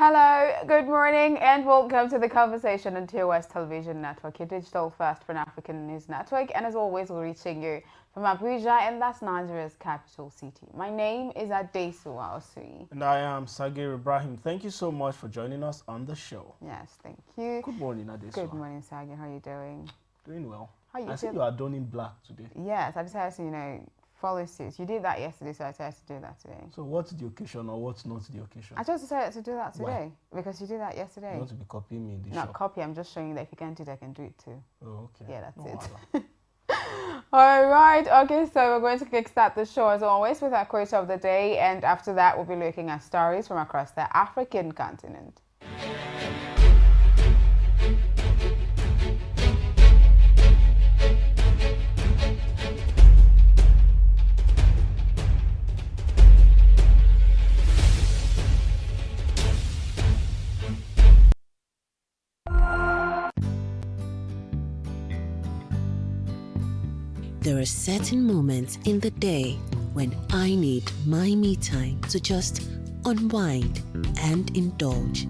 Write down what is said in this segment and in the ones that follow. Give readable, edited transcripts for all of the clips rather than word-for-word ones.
Hello, good morning, and welcome to the conversation on TOS TV Network, your digital first Pan-African news network. And as always, we're reaching you from Abuja, and that's Nigeria's capital city. My name is Adesuwa Osui. And I am Sagir Ibrahim. Thank you so much for joining us on the show. Yes, thank you. Good morning, Adesuwa. Good morning, Sagir. How are you doing? Doing well. How you I see you are donning black today. Yes, I decided to, follow suit. You did that yesterday, so I decided to do that today. So what's the occasion or what's not the occasion? I just decided to do that today. Why? Because you did that yesterday. You want to be copying me in the Not shop? copy, I'm just showing you that if you can do it, I can do it too. Oh, okay. Yeah, that's No it. All right, okay, so we're going to kickstart the show as always with our quote of the day, and after that we'll be looking at stories from across the African continent. There are certain moments in the day when I need my me time to just unwind and indulge.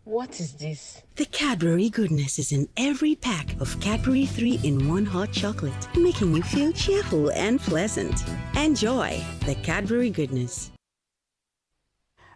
What is this? The Cadbury goodness is in every pack of Cadbury 3-in-1 hot chocolate, making you feel cheerful and pleasant. Enjoy the Cadbury goodness.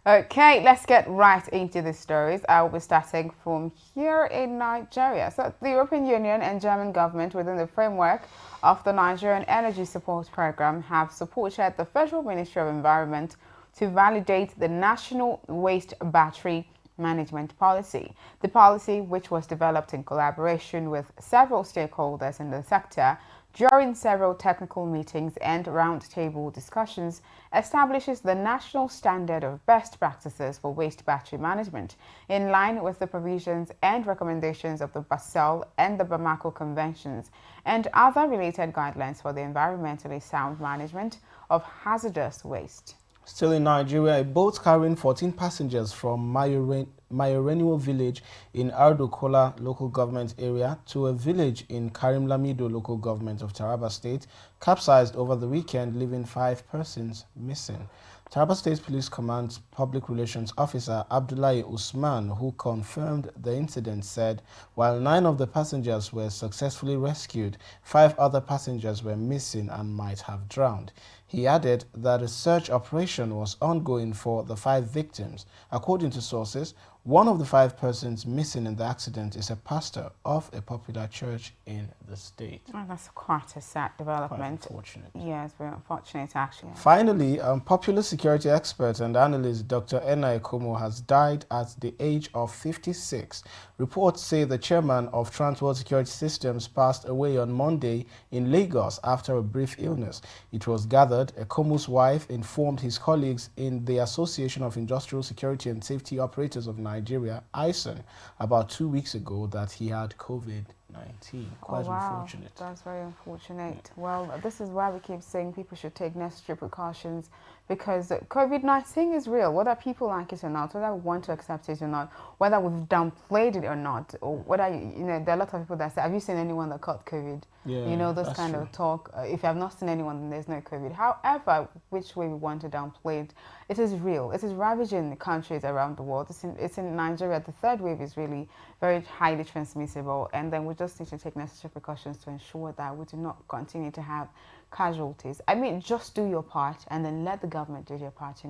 Okay, let's get right into the stories. I will be starting from here in Nigeria. So the European Union and German government, within the framework of the Nigerian Energy Support Program, have supported the Federal Ministry of Environment to validate the National Waste Battery Management Policy. The policy, which was developed in collaboration with several stakeholders in the sector during several technical meetings and roundtable discussions, establishes the national standard of best practices for waste battery management in line with the provisions and recommendations of the Basel and the Bamako Conventions and other related guidelines for the environmentally sound management of hazardous waste. Still in Nigeria, a boat carrying 14 passengers from Mayorenio village in Ardokola local government area to a village in Karim Lamido local government of Taraba State capsized over the weekend, leaving 5 persons missing. Taraba State Police Command's Public Relations Officer Abdullahi Usman, who confirmed the incident, said while 9 of the passengers were successfully rescued, 5 other passengers were missing and might have drowned. He added that a search operation was ongoing for the 5 victims. According to sources, one of the 5 persons missing in the accident is a pastor of a popular church in the state. Oh, that's quite a sad development. Quite unfortunate. Yes, very unfortunate actually. Finally, popular security expert and analyst Dr. Enna Ekomo has died at the age of 56. Reports say the chairman of Transport Security Systems passed away on Monday in Lagos after a brief illness. It was gathered Ekomo's wife informed his colleagues in the Association of Industrial Security and Safety Operators of Nigeria, ISON, about 2 weeks ago that he had COVID-19. Quite unfortunate. That's very unfortunate. Well, this is why we keep saying people should take necessary precautions, because COVID-19 is real, whether people like it or not, whether we want to accept it or not, whether we've downplayed it or not, or whether, there are a lot of people that say, have you seen anyone that caught COVID? Yeah, this kind of talk. If you have not seen anyone, then there's no COVID. However, which way we want to downplay it, it is real. It is ravaging the countries around the world. It's in Nigeria. The third wave is really very highly transmissible, and then we just need to take necessary precautions to ensure that we do not continue to have casualties. I mean, just do your part and then let the government do their part,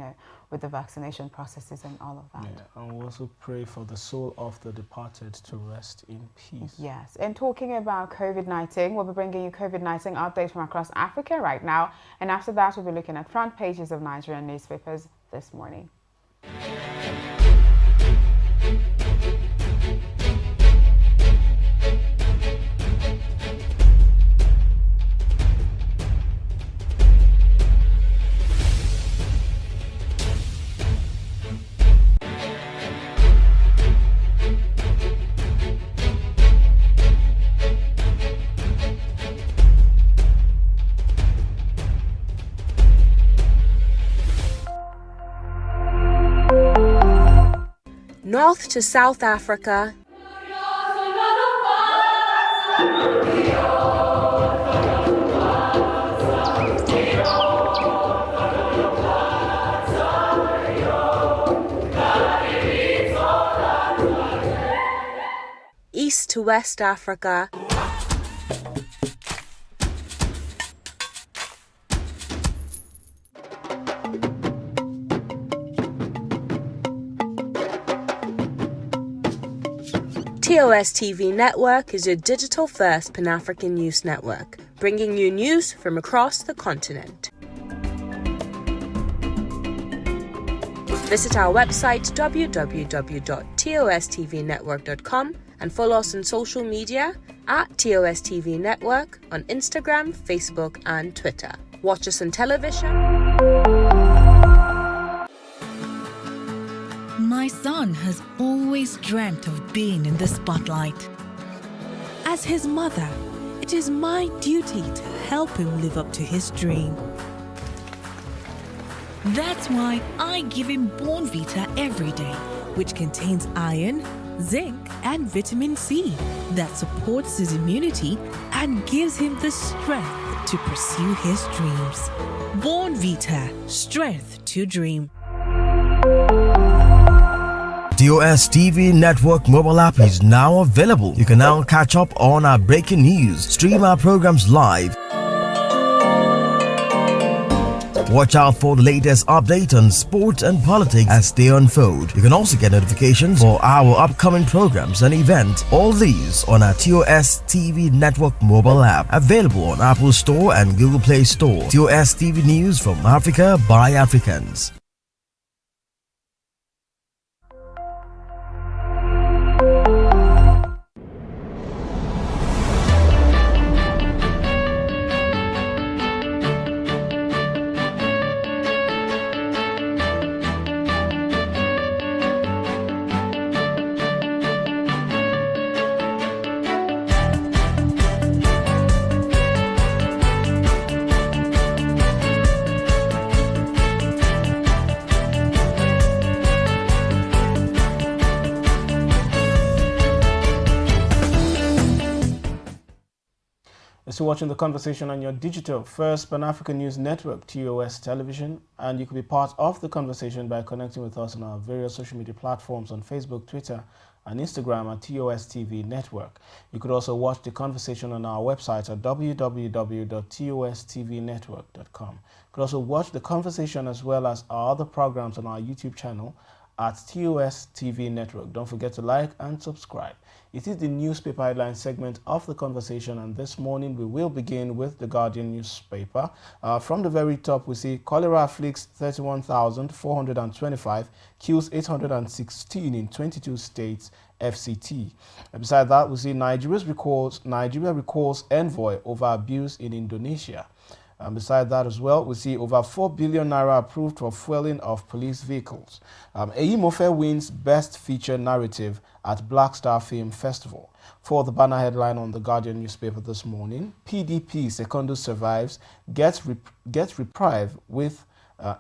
with the vaccination processes and all of that. Yeah, and we also pray for the soul of the departed to rest in peace. Yes, and talking about COVID-19, we'll be bringing you COVID-19 updates from across Africa right now, and after that we'll be looking at front pages of Nigerian newspapers this morning. North to South Africa, to West Africa. TOS TV Network is your digital-first Pan-African news network, bringing you news from across the continent. Visit our website www.tostvnetwork.com and follow us on social media at TOS TV Network on Instagram, Facebook and Twitter. Watch us on television. My son has always dreamt of being in the spotlight. As his mother, it is my duty to help him live up to his dream. That's why I give him Born Vita every day, which contains iron, zinc, and vitamin C that supports his immunity and gives him the strength to pursue his dreams. Born Vita, strength to dream. TOS TV Network mobile app is now available. You can now catch up on our breaking news, stream our programs live, watch out for the latest update on sport and politics as they unfold. You can also get notifications for our upcoming programs and events. All these on our TOS TV Network mobile app, available on Apple Store and Google Play Store. TOS TV News from Africa by Africans. You're still watching the conversation on your digital first Pan-African news network, TOS Television, and you can be part of the conversation by connecting with us on our various social media platforms on Facebook, Twitter, and Instagram at TOS TV Network. You could also watch the conversation on our website at www.tostvnetwork.com. You could also watch the conversation as well as our other programs on our YouTube channel at TOS TV Network. Don't forget to like and subscribe. It is the newspaper headline segment of the conversation, and this morning we will begin with the Guardian newspaper. From the very top, we see cholera afflicts 31,425, kills 816 in 22 states, FCT. Beside that, we see Nigeria recalls envoy over abuse in Indonesia. And beside that as well, we see over 4 billion naira approved for fueling of police vehicles. Eyimofe wins Best Feature Narrative at Black Star Film Festival. For the banner headline on the Guardian newspaper this morning, PDP Secondo survives, gets reprieve with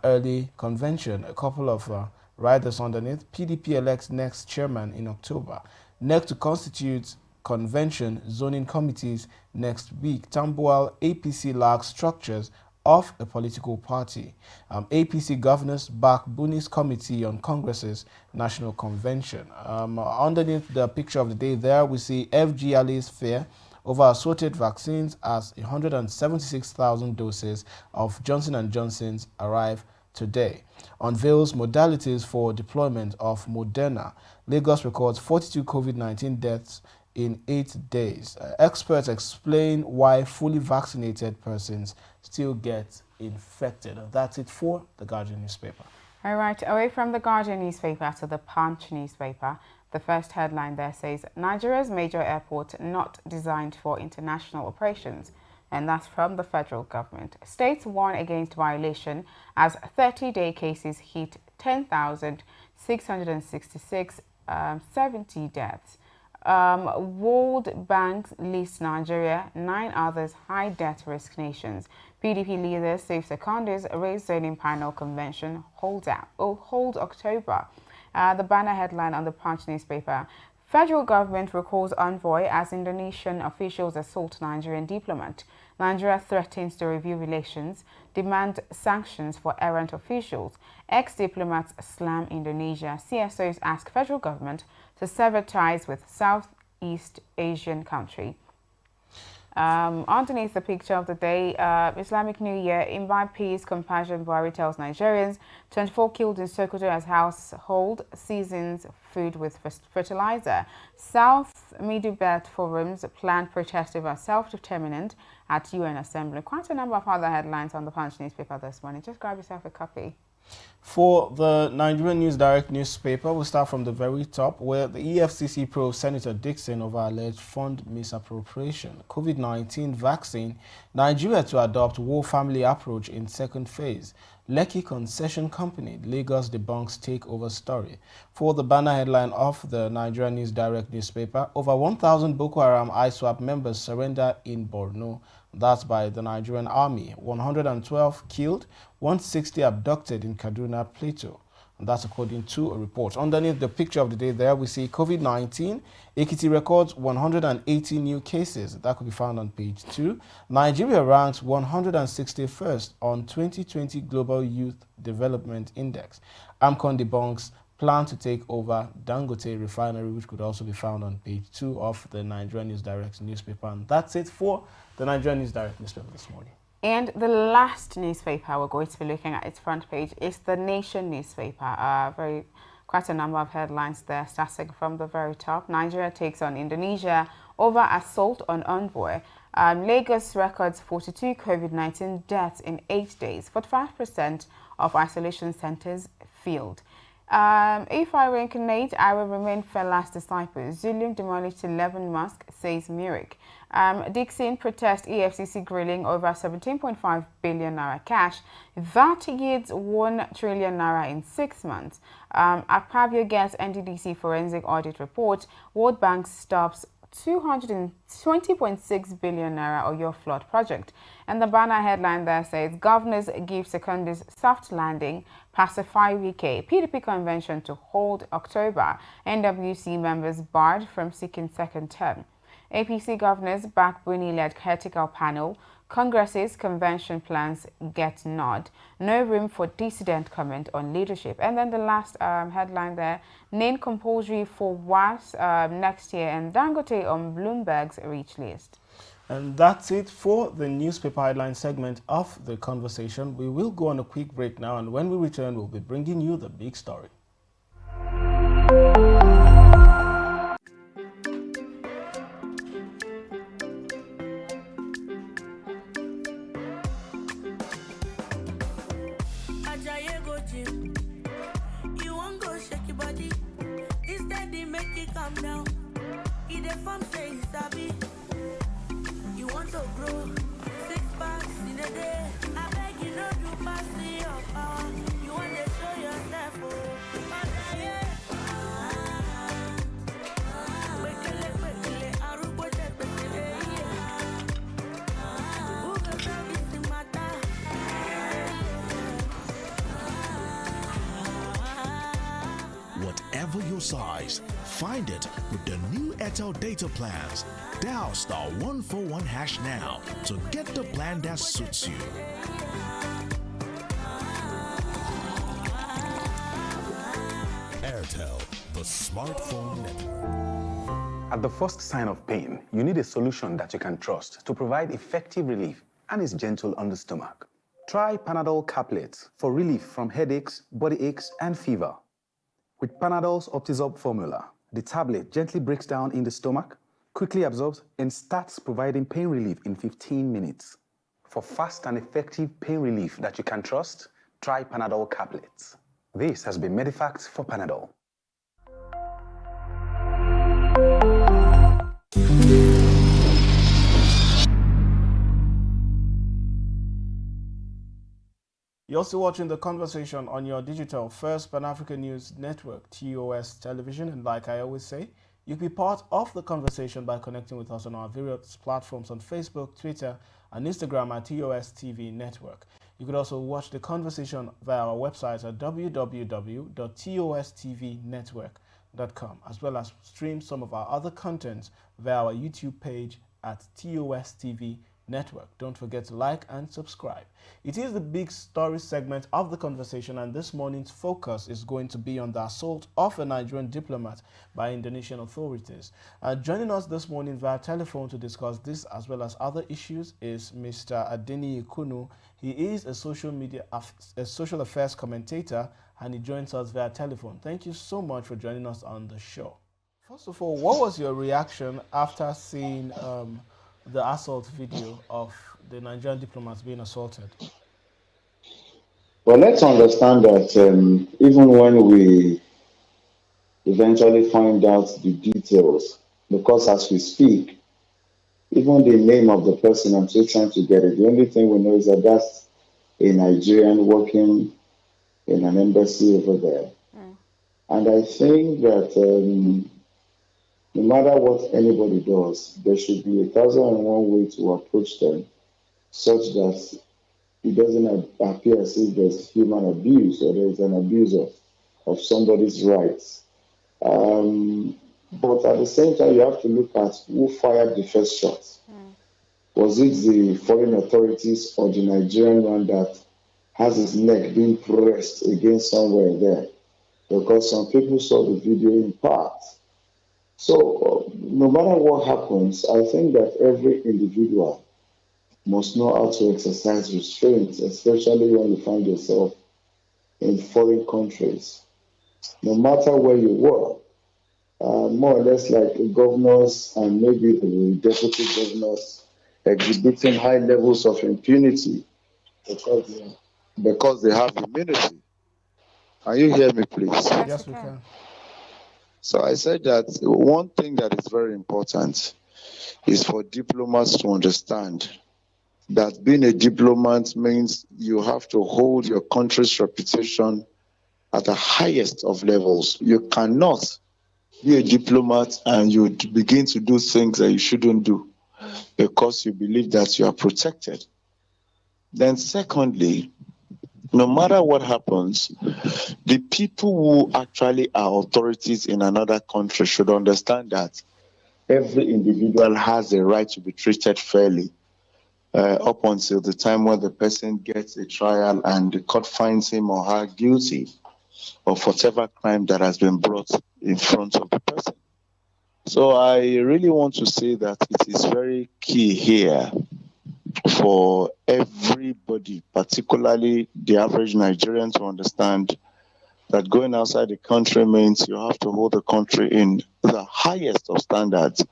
early convention. A couple of riders underneath. PDP elects next chairman in October. NEC to constitute convention zoning committees next week. Tambuwal APC lacks structures of a political party. APC governors back Buni's committee on Congress's national convention. Underneath the picture of the day there, we see FGLA's fear over assorted vaccines as 176,000 doses of Johnson & Johnson's arrive today. Unveils modalities for deployment of Moderna. Lagos records 42 COVID-19 deaths in 8 days. Experts explain why fully vaccinated persons still get infected. And that's it for the Guardian newspaper. All right, away from the Guardian newspaper to the Punch newspaper. The first headline there says, Nigeria's major airport not designed for international operations. And that's from the federal government. States warn against violation as 30-day cases hit 10,666, 70 deaths. World Bank lists Nigeria, 9 others high death risk nations. PDP leader Safe Secondaries raised zoning panel convention hold October. The banner headline on the Punch newspaper. Federal government recalls envoy as Indonesian officials assault Nigerian diplomat. Nigeria threatens to review relations, demand sanctions for errant officials. Ex-diplomats slam Indonesia. CSOs ask federal government to sever ties with East Asian country. Underneath the picture of the day, Islamic New Year, imbibe peace, compassion, Buhari tells Nigerians. 24 killed in Sokoto as household seasons food with fertilizer. South Middle Belt forums planned protest over self-determinant at UN Assembly. Quite a number of other headlines on the Punch newspaper this morning. Just grab yourself a copy. For the Nigerian News Direct newspaper, we'll start from the very top, where the EFCC probes Senator Dixon over alleged fund misappropriation. COVID-19 vaccine, Nigeria to adopt war family approach in second phase. Lekki Concession Company, Lagos debunks takeover story. For the banner headline of the Nigerian News Direct newspaper, over 1,000 Boko Haram ISWAP members surrender in Borno. That's by the Nigerian Army. 112 killed, 160 abducted in Kaduna Plateau. And that's according to a report. Underneath the picture of the day there, we see COVID-19. Ekiti records 180 new cases. That could be found on page 2. Nigeria ranks 161st on 2020 Global Youth Development Index. AMCON debunks plan to take over Dangote refinery, which could also be found on page 2 of the Nigerian News Direct newspaper. And that's it for the Nigerian News Direct newspaper this morning. And the last newspaper we're going to be looking at its front page is the Nation newspaper. Quite a number of headlines there, starting from the very top. Nigeria takes on Indonesia over assault on envoy. Lagos records 42 COVID-19 deaths in 8 days. 45% of isolation centers filled. If I reincarnate, I will remain Fela's disciple. Zulum demolished 11 mosques, says Murik. Dixon protests EFCC grilling over 17.5 billion naira cash. That yields 1 trillion naira in 6 months. Akpabio gets NDDC forensic audit report. World Bank stops 220.6 billion naira Oyo flood project. And the banner headline there says, governors give Secondus soft landing, pacify Wike. PDP convention to hold October. NWC members barred from seeking second term. APC governors back Buni-led critical panel. Congress's convention plans get nod. No room for dissident comment on leadership. And then the last headline there, name compulsory for WAS next year, and Dangote on Bloomberg's reach list. And that's it for the newspaper headline segment of the conversation. We will go on a quick break now, and when we return, we'll be bringing you the big story. You won't go shake your body. Instead, they make you calm down. Eat a farm, say you sabi. You want to grow 6 packs in a day. I beg you, don't do pass your power. You want to show yourself, oh. Whatever your size, find it with the new Airtel data plans. Dial *141# now to get the plan that suits you. Airtel, the smartphone network. At the first sign of pain, you need a solution that you can trust to provide effective relief and is gentle on the stomach. Try Panadol Caplets for relief from headaches, body aches, and fever. With Panadol's Optizorb formula, the tablet gently breaks down in the stomach, quickly absorbs, and starts providing pain relief in 15 minutes. For fast and effective pain relief that you can trust, try Panadol Caplets. This has been Medifact for Panadol. You're also watching the conversation on your digital first Pan-African News Network, TOS Television, and like I always say, you can be part of the conversation by connecting with us on our various platforms on Facebook, Twitter, and Instagram at TOS TV Network. You could also watch the conversation via our website at www.tostvnetwork.com, as well as stream some of our other contents via our YouTube page at TOS TV Network. Don't forget to like and subscribe. It is the big story segment of the conversation, and this morning's focus is going to be on the assault of a Nigerian diplomat by Indonesian authorities. Joining us this morning via telephone to discuss this as well as other issues is Mr. Adeni Ikunu. He is a social affairs commentator, and he joins us via telephone. Thank you so much for joining us on the show. First of all, what was your reaction after seeing the assault video of the Nigerian diplomats being assaulted? Well, let's understand that even when we eventually find out the details, because as we speak, even the name of the person, I'm still trying to get it. The only thing we know is that that's a Nigerian working in an embassy over there. And I think that no matter what anybody does, there should be 1,001 ways to approach them such that it doesn't appear as if there's human abuse or there's an abuse of somebody's rights. But at the same time, you have to look at who fired the first shot. Was it the foreign authorities or the Nigerian one that has his neck being pressed against somewhere there? Because some people saw the video in part. So no matter what happens, I think that every individual must know how to exercise restraint, especially when you find yourself in foreign countries. No matter where you work, more or less like the governors and maybe the deputy governors exhibiting high levels of impunity because they have immunity. Can you hear me, please? Yes, we can. So I said that one thing that is very important is for diplomats to understand that being a diplomat means you have to hold your country's reputation at the highest of levels. You cannot be a diplomat and you begin to do things that you shouldn't do because you believe that you are protected. Then secondly, no matter what happens, the people who actually are authorities in another country should understand that every individual has a right to be treated fairly up until the time when the person gets a trial and the court finds him or her guilty of whatever crime that has been brought in front of the person. So I really want to say that it is very key here for everybody, particularly the average Nigerian, to understand that going outside the country means you have to hold the country in the highest of standards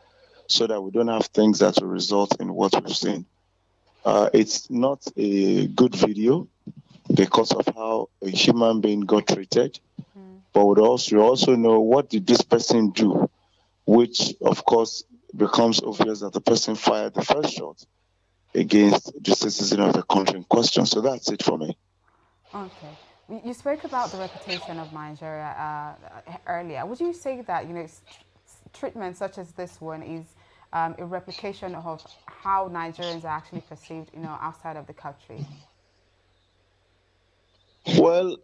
so that we don't have things that will result in what we've seen. It's not a good video because of how a human being got treated, but you also know what did this person do, which of course becomes obvious that the person fired the first shot against the citizen of the country in question. So that's it for me. Okay. You spoke about the reputation of Nigeria earlier. Would you say that treatment such as this one is a replication of how Nigerians are actually perceived, outside of the country? Well,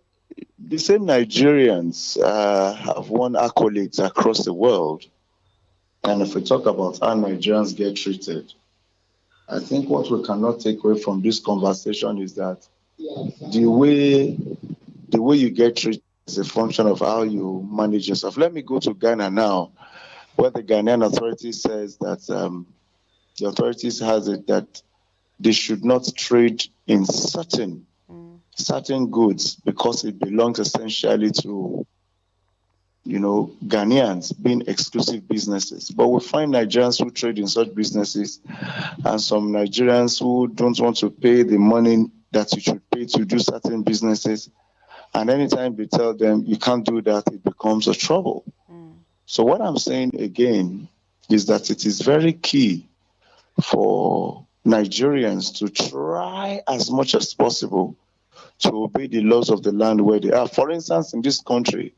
the same Nigerians have won accolades across the world. And if we talk about how Nigerians get treated, I think what we cannot take away from this conversation is that the way you get treated is a function of how you manage yourself. Let me go to Ghana now, where the Ghanaian authority says that the authorities has it that they should not trade in certain goods because it belongs essentially to Ghanaians being exclusive businesses. But we find Nigerians who trade in such businesses and some Nigerians who don't want to pay the money that you should pay to do certain businesses. And anytime they tell them you can't do that, it becomes a trouble. So what I'm saying again is that it is very key for Nigerians to try as much as possible to obey the laws of the land where they are. For instance, in this country,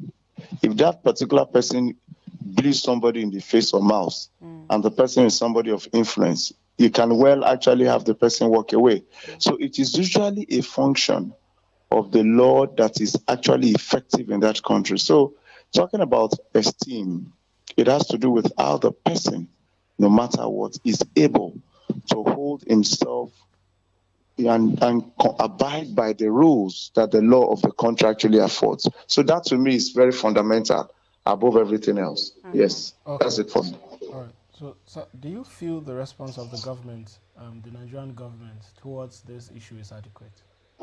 if that particular person bleeds somebody in the face or mouth, and the person is somebody of influence, you can well actually have the person walk away. So it is usually a function of the law that is actually effective in that country. So talking about esteem, it has to do with how the person, no matter what, is able to hold himself and abide by the rules that the law of the country actually affords. So that to me is very fundamental above everything else. Yes, that's it for me. All right. So do you feel the response of the government, the Nigerian government, towards this issue is adequate?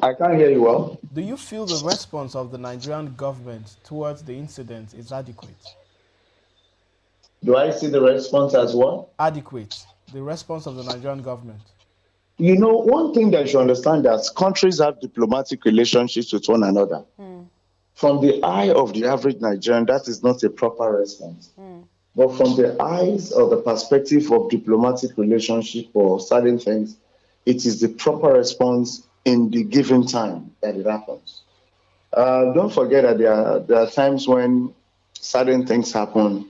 I can't hear you well. Do you feel the response of the Nigerian government towards the incident is adequate? Do I see the response as what? Adequate. The response of the Nigerian government. You know, one thing that you should understand that countries have diplomatic relationships with one another. From the eye of the average Nigerian, that is not a proper response. But from the eyes or the perspective of diplomatic relationship or certain things, it is the proper response in the given time that it happens. Don't forget that there are times when certain things happen.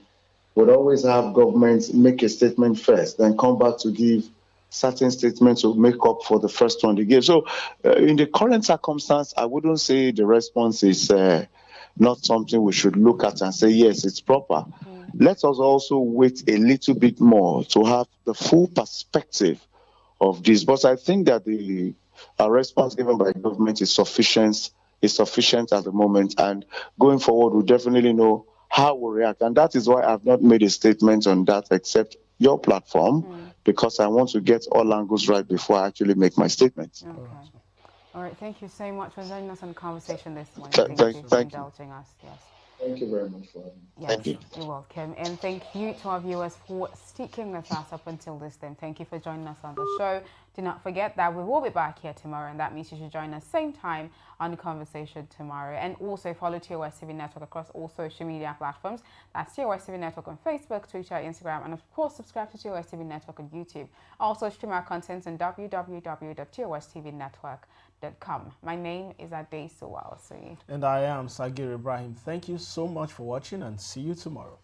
We'd always have governments make a statement first, then come back to give certain statements to make up for the first one they gave. So in the current circumstance, I wouldn't say the response is not something we should look at and say, yes, it's proper. Let us also wait a little bit more to have the full perspective of this. But I think that the response given by the government is sufficient at the moment. And going forward, we'll definitely know how we react. And that is why I've not made a statement on that except your platform, because I want to get all angles right before I actually make my statement. Okay. All right. Thank you so much for joining us on the conversation this morning. Thank you for indulging us. Yes. Thank you very much for having me. Yes, Thank you. You're welcome. And thank you to our viewers for sticking with us up until this time. Thank you for joining us on the show. Do not forget that we will be back here tomorrow, and that means you should join us same time on the conversation tomorrow. And also follow TOS TV Network across all social media platforms. That's TOS TV Network on Facebook, Twitter, Instagram, and of course subscribe to TOS TV Network on YouTube. Also stream our content on www.tostvnetwork.com. My name is Ade Sowal. And I am Sagir Ibrahim. Thank you so much for watching, and see you tomorrow.